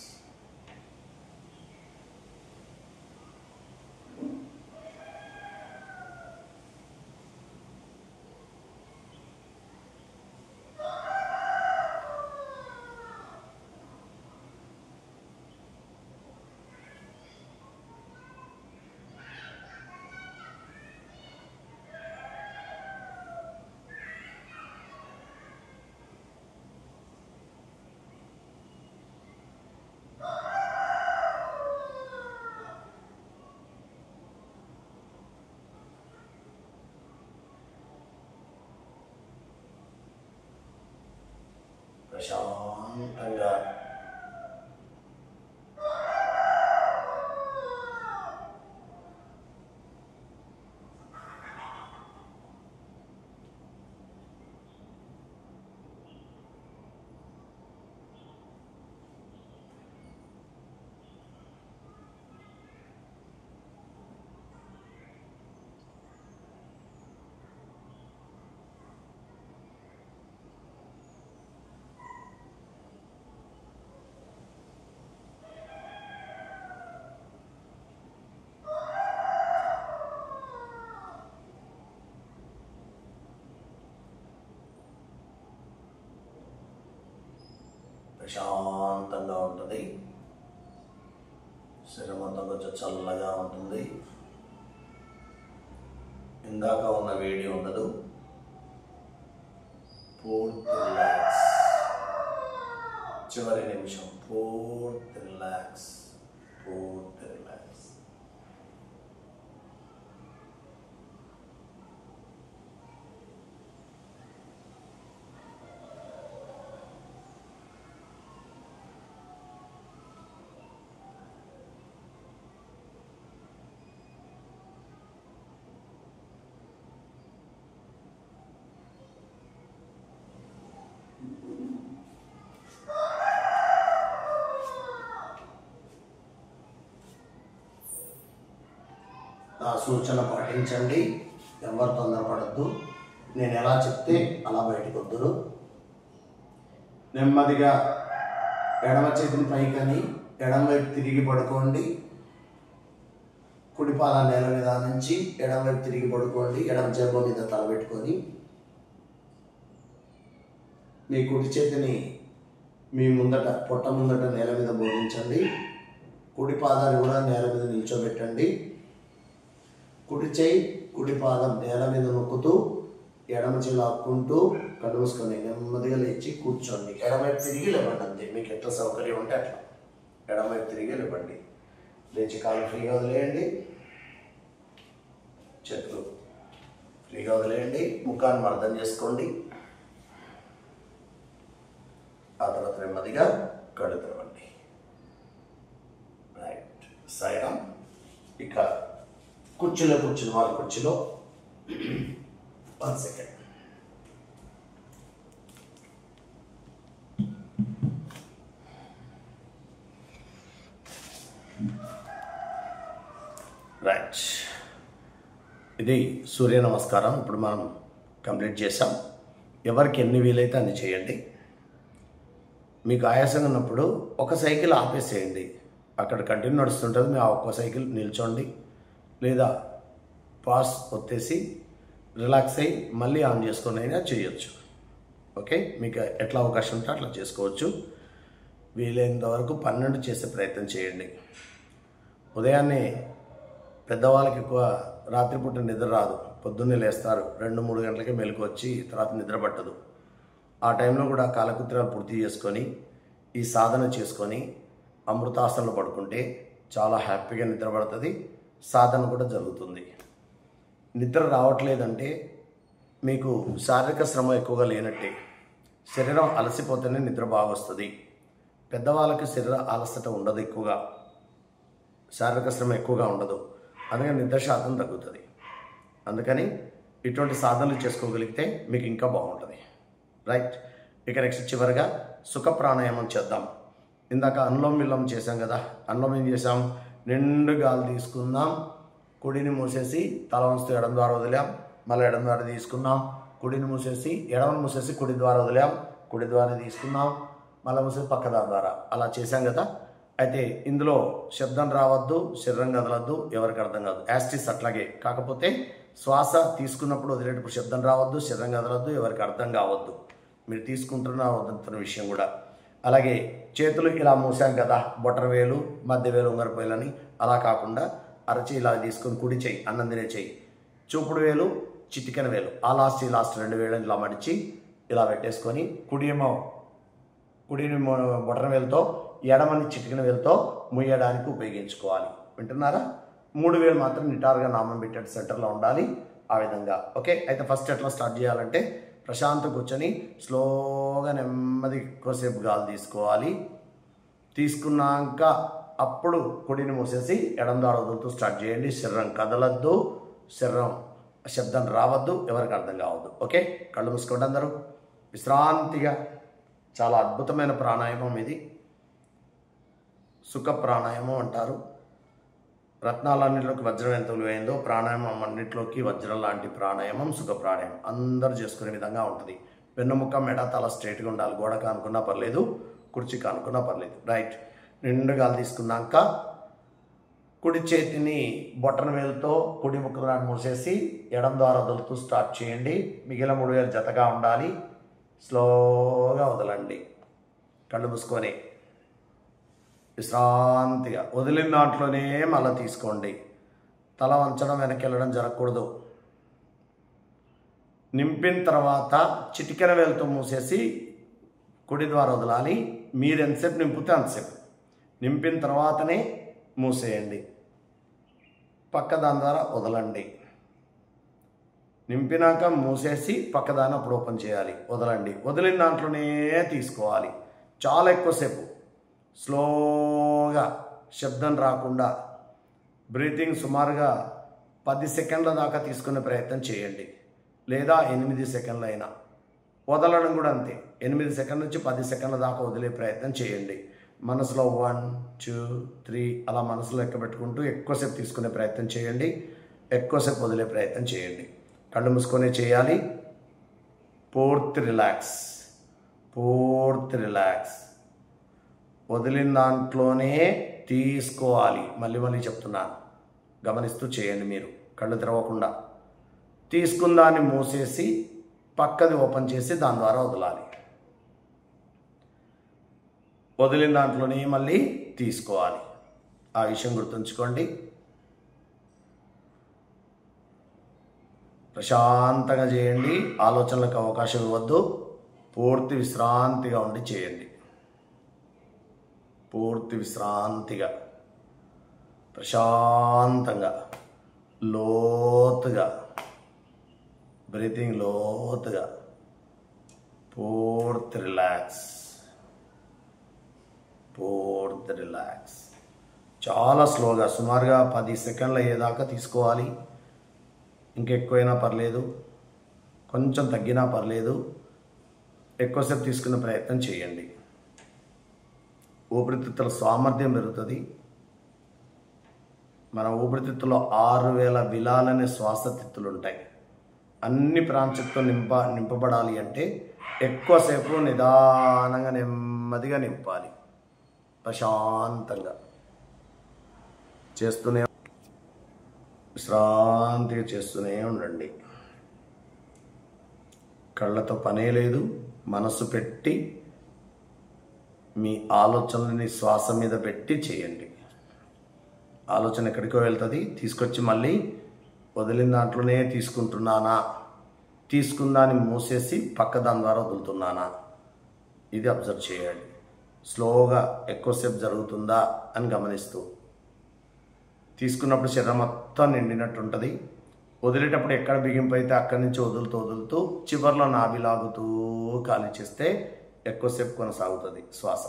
ప్రశాంతంగా ప్రశాంతంగా ఉంటుంది. శరీరం అంతా కొంచెం చల్లగా ఉంటుంది. ఇందాక ఉన్న వేడి ఉండదు. పూర్తి రిలాక్స్. చివరి నిమిషం పూర్తి రిలాక్స్, పూర్తి రిలాక్స్. నా సూచన పాటించండి. ఎవరు తొందరపడద్దు. నేను ఎలా చెప్తే అలా బయటకు వద్దురు. నెమ్మదిగా ఎడమ చేతిని పైకని ఎడమ వైపు తిరిగి పడుకోండి. కుడి పాద నేల మీద నుంచి ఎడమ వైపు తిరిగి పడుకోండి. ఎడమ జేబు మీద తల పెట్టుకొని మీ కుడి చేతిని మీ ముందట పొట్ట ముందట నేల మీద బోధించండి. కుడి పాదాన్ని కూడా నేల మీద నిల్చోబెట్టండి. కుడి చేయి కుడి పాదం నేల మీద నొక్కుతూ ఎడమ చేయి లాక్కుంటూ కళ్ళు మూసుకొని నెమ్మదిగా లేచి కూర్చోండి. ఎడమవైపు తిరిగి లేవండి. అంతే, మీకు ఎట్లా సౌకర్యం ఉంటే అట్లా ఎడమవైపు తిరిగి లేవండి. లేచి కాళ్ళు ఫ్రీగా వదిలేయండి. చేతులు ఫ్రీగా వదిలేయండి. ముఖాన్ని మర్దం చేసుకోండి. ఆ తర్వాత నెమ్మదిగా కళ్ళు తెరవండి. రైట్ సాయం. ఇక కుర్చీలో కూర్చుని వాళ్ళ కుర్చీలో 1 సెకండ్. రైట్, ఇది సూర్య నమస్కారం. ఇప్పుడు మనం కంప్లీట్ చేసాం. ఎవరికి ఎన్ని వీలైతే అన్ని చేయండి. మీకు ఆయాసంగా ఉన్నప్పుడు ఒక సైకిల్ ఆపేసేయండి. అక్కడ కంటిన్యూ నడుస్తుంటుంది. మీరు ఆ ఒక్క సైకిల్ నిల్చోండి, లేదా పాస్ ఒత్తేసి రిలాక్స్ అయ్యి మళ్ళీ ఆన్ చేసుకొని అయినా చేయొచ్చు. ఓకే, మీకు ఎట్లా అవకాశం ఉంటే అట్లా చేసుకోవచ్చు. వీలైనంత వరకు 12 చేసే ప్రయత్నం చేయండి. ఉదయాన్నే పెద్దవాళ్ళకి ఎక్కువ రాత్రిపూట నిద్ర రాదు. పొద్దున్నే లేస్తారు, 2-3 గంటలకే మెలకు వచ్చి తర్వాత నిద్ర పట్టదు. ఆ టైంలో కూడా కాలకృత్యాలు పూర్తి చేసుకొని ఈ సాధన చేసుకొని అమృతాసనలో పడుకుంటే చాలా హ్యాపీగా నిద్ర పడుతుంది. సాధన కూడా జరుగుతుంది. నిద్ర రావట్లేదంటే మీకు శారీరక శ్రమ ఎక్కువగా లేనట్టే. శరీరం అలసిపోతేనే నిద్ర బాగా వస్తుంది. పెద్దవాళ్ళకి శరీర అలసట ఉండదు, ఎక్కువగా శారీరక శ్రమ ఎక్కువగా ఉండదు. అందుకని నిద్ర శాతం తగ్గుతుంది. అందుకని ఇటువంటి సాధనలు చేసుకోగలిగితే మీకు ఇంకా బాగుంటుంది. రైట్, ఇక నెక్స్ట్ చివరిగా సుఖ ప్రాణాయామం చేద్దాం. ఇందాక అనులోమ విలోమం చేసాం కదా. అనులోమం ఏం చేసాం? నిండు గాలి తీసుకుందాం, కుడిని మూసేసి తల వంచుతూ ఎడం ద్వారా వదిలాం, మళ్ళీ ఎడం ద్వారా తీసుకున్నాం. కుడిని మూసేసి ఎడమని మూసేసి కుడి ద్వారా వదిలాం, కుడి ద్వారా తీసుకున్నాం, మళ్ళీ మూసేసి పక్క దాని ద్వారా. అలా చేసాం కదా. అయితే ఇందులో శబ్దం రావద్దు, శరీరం కదలద్దు, ఎవరికి అర్థం కాదు. యాస్టిస్ అట్లాగే. కాకపోతే శ్వాస తీసుకున్నప్పుడు వదిలేటప్పుడు శబ్దం రావద్దు, శరీరం కదలద్దు, ఎవరికి అర్థం కావద్దు. మీరు తీసుకుంటున్న వద్దుతున్న విషయం కూడా. అలాగే చేతులు ఇలా మూసాం కదా, బొటన వేలు మధ్య వేలు ఉంగరపోయాలని, అలా కాకుండా అరచేయి ఇలా తీసుకొని కుడి చేయి అన్నం తినే చేయి, చూపుడు వేలు చిటికెన వేలు ఆ లాస్ట్ 2 వేలను ఇలా మడిచి ఇలా పెట్టేసుకొని కుడి బొటన వేలుతో ఎడమని చిటికెన వేలుతో ముయ్యడానికి ఉపయోగించుకోవాలి. వింటున్నారా? 3 వేలు మాత్రం నిటారుగా నామం పెట్టేట్టు సెంటర్లో ఉండాలి. ఆ విధంగా. ఓకే, అయితే ఫస్ట్ ఎట్లా స్టార్ట్ చేయాలంటే ప్రశాంతంగా కూర్చొని స్లోగా నెమ్మది ఎక్కువసేపు గాలి తీసుకోవాలి. తీసుకున్నాక అప్పుడు కుడిని మూసేసి ఎడం ద్వారా వదులుతూ స్టార్ట్ చేయండి. శరీరం కదలద్దు, శరీరం శబ్దం రావద్దు, ఎవరికి అర్థం కావద్దు. ఓకే, కళ్ళు మూసుకోండి అందరూ విశ్రాంతిగా. చాలా అద్భుతమైన ప్రాణాయామం ఇది. సుఖ ప్రాణాయామం అంటారు. రత్నాలన్నింటిలోకి వజ్రం ఎంత విలువైందో ప్రాణాయామం అన్నింటిలోకి వజ్రం లాంటి ప్రాణాయామం సుఖ ప్రాణాయామం. అందరూ చేసుకునే విధంగా ఉంటుంది. వెన్నుముక్క మెడ తల స్ట్రైట్గా ఉండాలి. గోడకు అనుకున్నా పర్లేదు, కుర్చీకి అనుకున్నా పర్లేదు. రైట్, నిండు గాలి తీసుకున్నాక కుడి చేతిని బొటన వేలుతో కుడి ముక్క మూసేసి ఎడం ద్వారా వదులుతూ స్టార్ట్ చేయండి. మిగిలిన 3 వేలు జతగా ఉండాలి. స్లోగా వదలండి. కళ్ళు మూసుకొని విశ్రాంతిగా వదిలిన దాంట్లోనే మళ్ళీ తీసుకోండి. తల వంచడం వెనక్కి వెళ్ళడం జరగకూడదు. నింపిన తర్వాత చిటికెన వేలుతో మూసేసి కుడి ద్వారా వదలాలి. మీరు ఎంతసేపు నింపితే అంతసేపు. నింపిన తర్వాతనే మూసేయండి. పక్క దాని ద్వారా వదలండి. నింపినాక మూసేసి పక్కదాన్ని అప్పుడు ఓపెన్ చేయాలి. వదలండి. వదిలిన దాంట్లోనే తీసుకోవాలి. చాలా ఎక్కువసేపు స్లోగా శబ్దం రాకుండా బ్రీతింగ్ సుమారుగా 10 సెకండ్ల దాకా తీసుకునే ప్రయత్నం చేయండి, లేదా 8 సెకండ్లు అయినా. వదలడం కూడా అంతే. 8 సెకండ్ల నుంచి 10 సెకండ్ల దాకా వదిలే ప్రయత్నం చేయండి. మనసులో 1, 2, 3 అలా మనసులో లెక్క పెట్టుకుంటూ ఎక్కువసేపు తీసుకునే ప్రయత్నం చేయండి. ఎక్కువసేపు వదిలే ప్రయత్నం చేయండి. కళ్ళు మూసుకొని చేయాలి. పూర్తి రిలాక్స్, పూర్తి రిలాక్స్. వదిలిన దాంట్లోనే తీసుకోవాలి. మళ్ళీ మళ్ళీ చెప్తున్నాను, గమనిస్తూ చేయండి. మీరు కళ్ళు తెరవకుండా తీసుకున్న దాన్ని మూసేసి పక్కది ఓపెన్ చేసి దాని ద్వారా వదలాలి. వదిలిన దాంట్లోనే మళ్ళీ తీసుకోవాలి. ఆ విషయం గుర్తుంచుకోండి. ప్రశాంతంగా చేయండి. ఆలోచనలకు అవకాశం ఇవ్వద్దు. పూర్తి విశ్రాంతిగా ఉండి చేయండి. పూర్తి విశ్రాంతిగా, ప్రశాంతంగా, లోతుగా బ్రీతింగ్, లోతుగా, పూర్తి రిలాక్స్, పూర్తి రిలాక్స్. చాలా స్లోగా, సుమారుగా 10 సెకండ్లు అయ్యేదాకా తీసుకోవాలి. ఇంకెక్కువైనా పర్లేదు, కొంచెం తగ్గినా పర్లేదు. ఎక్కువసేపు తీసుకునే ప్రయత్నం చేయండి. ఊపిరితిత్తుల సామర్థ్యం పెరుగుతుంది. మన ఊపిరితిత్తులో 6000 విలాలనే శ్వాసతిత్తులు ఉంటాయి. అన్ని ప్రాణశక్తులు నింపబడాలి అంటే ఎక్కువసేపు నిదానంగా, నెమ్మదిగా నింపాలి. ప్రశాంతంగా చేస్తూనే, విశ్రాంతిగా చేస్తూనే ఉండండి. కళ్ళతో పనే లేదు. మనసు పెట్టి మీ ఆలోచనని శ్వాస మీద పెట్టి చేయండి. ఆలోచన ఎక్కడికో వెళ్తుంది, తీసుకొచ్చి మళ్ళీ వదిలిన దాంట్లోనే తీసుకుంటున్నానా, తీసుకుందాన్ని మూసేసి పక్క దాని ద్వారా వదులుతున్నానా, ఇది అబ్జర్వ్ చేయండి. స్లోగా ఎక్కువసేపు జరుగుతుందా అని గమనిస్తూ, తీసుకున్నప్పుడు శరీరం మొత్తం నిండినట్టు ఉంటుంది. వదిలేటప్పుడు ఎక్కడ బిగింపు అయితే అక్కడి నుంచి వదులుతూ వదులుతూ చివర్లో నాభి లాగుతూ ఖాళీ చేస్తే ఎక్కువసేపు కొనసాగుతుంది శ్వాస.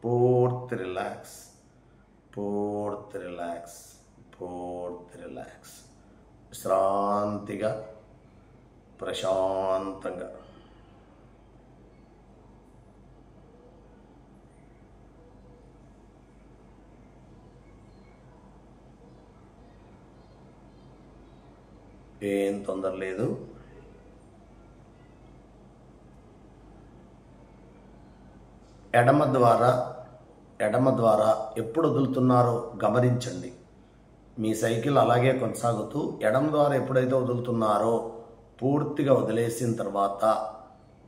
పూర్తి రిలాక్స్, పూర్తి రిలాక్స్, పూర్తి రిలాక్స్. విశ్రాంతిగా, ప్రశాంతంగా. ఏం తొందర లేదు. ఎడమ ద్వారా ఎప్పుడు వదులుతున్నారో గమనించండి. మీ సైకిల్ అలాగే కొనసాగుతూ ఎడమ ద్వారా ఎప్పుడైతే వదులుతున్నారో పూర్తిగా వదిలేసిన తర్వాత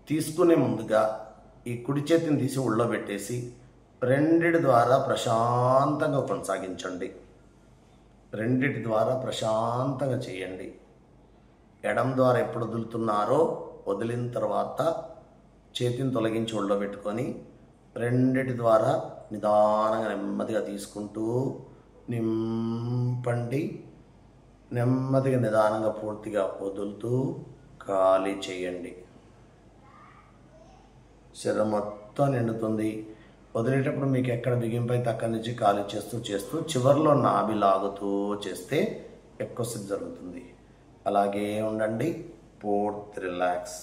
తీసుకునే ముందుగా ఈ కుడి చేతిని తీసి ఒళ్ళో పెట్టేసి రెండిటి ద్వారా ప్రశాంతంగా కొనసాగించండి. రెండిటి ద్వారా ప్రశాంతంగా చేయండి. ఎడమ ద్వారా ఎప్పుడు వదులుతున్నారో వదిలిన తర్వాత చేతిని తొలగించి ఒళ్ళో పెట్టుకొని రెండిటి ద్వారా నిదానంగా నెమ్మదిగా తీసుకుంటూ నింపండి. నెమ్మదిగా నిదానంగా పూర్తిగా వదులుతూ ఖాళీ చేయండి. శరీరం మొత్తం నిండుతుంది. వదిలేటప్పుడు మీకు ఎక్కడ బిగింపు అయితే అక్కడి నుంచి ఖాళీ చేస్తూ చివరిలో నాభి లాగుతూ చేస్తే ఎక్కువసేపు జరుగుతుంది. అలాగే ఉండండి. పూర్తి రిలాక్స్,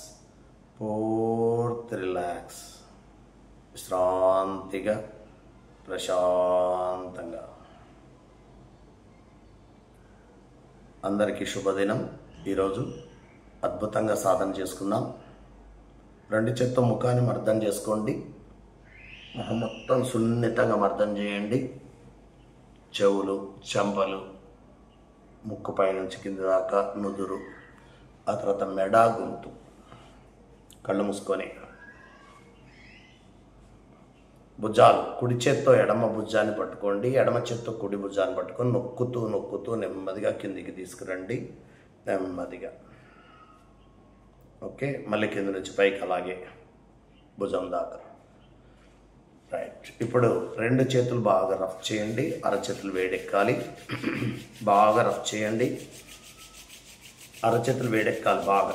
పూర్తి రిలాక్స్. విశ్రాంతిగా, ప్రశాంతంగా. అందరికీ శుభదినం. ఈరోజు అద్భుతంగా సాధన చేసుకుందాం. రెండు చేత్తో ముఖాన్ని మర్దన చేసుకోండి. ముఖం మొత్తం సున్నితంగా మర్దన చేయండి. చెవులు, చెంపలు, ముక్కు పైనుంచి కింద దాకా నుదురు, ఆ తర్వాత మెడ, గొంతు. కళ్ళు మూసుకొని భుజాలు, కుడి చేత్తో ఎడమ భుజాన్ని పట్టుకోండి, ఎడమ చేత్తో కుడి భుజాన్ని పట్టుకొని నొక్కుతూ నెమ్మదిగా కిందికి తీసుకురండి. నెమ్మదిగా. ఓకే, మళ్ళీ కింద నుంచి పైకి అలాగే భుజం దాకా. రైట్. ఇప్పుడు రెండు చేతులు బాగా రఫ్ చేయండి. అరచేతులు వేడెక్కాలి. బాగా రఫ్ చేయండి. అరచేతులు వేడెక్కాలి బాగా.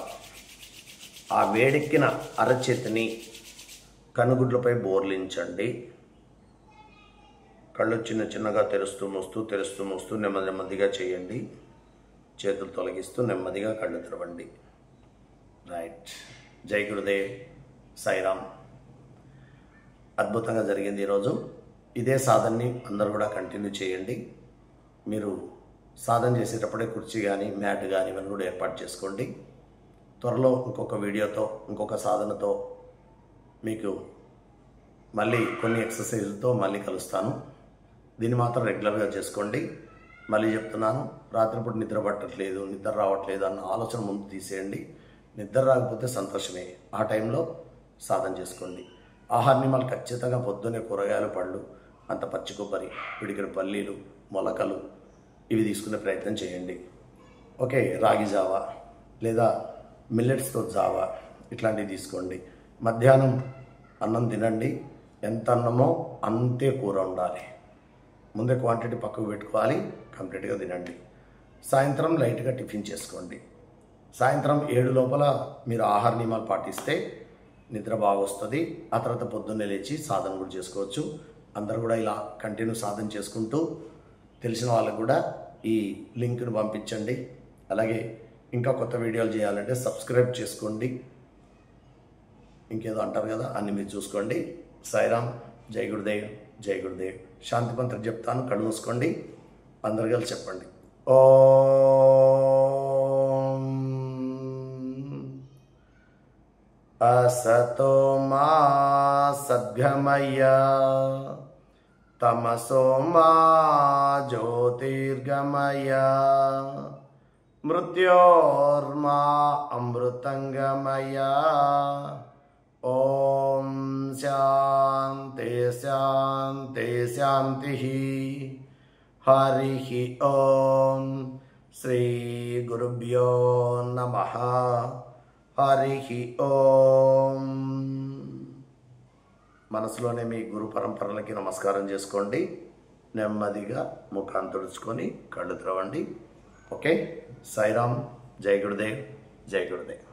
ఆ వేడెక్కిన అరచేతిని కనుగుడ్లపై బోర్లించండి. కళ్ళు చిన్నగా తెరుస్తూ మూస్తూ నెమ్మదిగా చేయండి. చేతులు తొలగిస్తూ నెమ్మదిగా కళ్ళు తెరవండి. రైట్. జై గురుదేవ్, సాయిరామ్. అద్భుతంగా జరిగింది ఈరోజు. ఇదే సాధనని అందరూ కూడా కంటిన్యూ చేయండి. మీరు సాధన చేసేటప్పుడే కుర్చీ కానీ మ్యాట్ కానీ ఇవన్నీ కూడా ఏర్పాటు చేసుకోండి. త్వరలో ఇంకొక వీడియోతో ఇంకొక సాధనతో మీకు మళ్ళీ కొన్ని ఎక్సర్సైజ్లతో మళ్ళీ కలుస్తాను. దీన్ని మాత్రం రెగ్యులర్గా చేసుకోండి. మళ్ళీ చెప్తున్నాను, రాత్రిపూట నిద్ర పట్టట్లేదు, నిద్ర రావట్లేదు అన్న ఆలోచన ముందు తీసేయండి. నిద్ర రాకపోతే సంతోషమే, ఆ టైంలో సాధన చేసుకోండి. ఆహార నియమాలు ఖచ్చితంగా పొద్దున్నే కూరగాయలు, పళ్ళు, అంత పచ్చి కొబ్బరి, పిడికిన పల్లీలు, మొలకలు ఇవి తీసుకునే ప్రయత్నం చేయండి. ఓకే, రాగి జావా లేదా మిల్లెట్స్తో జావా ఇట్లాంటివి తీసుకోండి. మధ్యాహ్నం అన్నం తినండి, ఎంత అన్నమో అంతే కూర ఉండాలి. ముందే క్వాంటిటీ పక్కకు పెట్టుకోవాలి, కంప్లీట్గా తినండి. సాయంత్రం లైట్గా టిఫిన్ చేసుకోండి. సాయంత్రం 7 లోపల మీరు ఆహార నియమాలు పాటిస్తే నిద్ర బాగా వస్తుంది. ఆ తర్వాత పొద్దున్నే లేచి సాధన కూడా చేసుకోవచ్చు. అందరూ కూడా ఇలా కంటిన్యూ సాధన చేసుకుంటూ తెలిసిన వాళ్ళకు కూడా ఈ లింక్ను పంపించండి. అలాగే ఇంకా కొత్త వీడియోలు చేయాలంటే సబ్స్క్రైబ్ చేసుకోండి. ఇంకేదో అంటారు కదా, అన్ని మీరు చూసుకోండి. సాయిరామ్, జై గురుదేవ్, జై గురుదేవ్. శాంతి మంత్రం చెప్తాను, కళ్ళు మూసుకోండి, అందరు కలిసి చెప్పండి. ఓం అసతో మా సద్గమయ తమసో మా జ్యోతిర్గమయ మృత్యోర్మా అమృతంగమయ. ఓం శాంతి శాంతి శాంతి. హరి ఓం. శ్రీ గురుభ్యో నమః. హరి ఓం. మనసులోనే మీ గురు పరంపరలకి నమస్కారం చేసుకోండి. నెమ్మదిగా ముఖాన్ని తుడుచుకొని కళ్ళు తెరవండి. ఓకే, సాయిరామ్, జై గురుదేవ్, జై గురుదేవ్.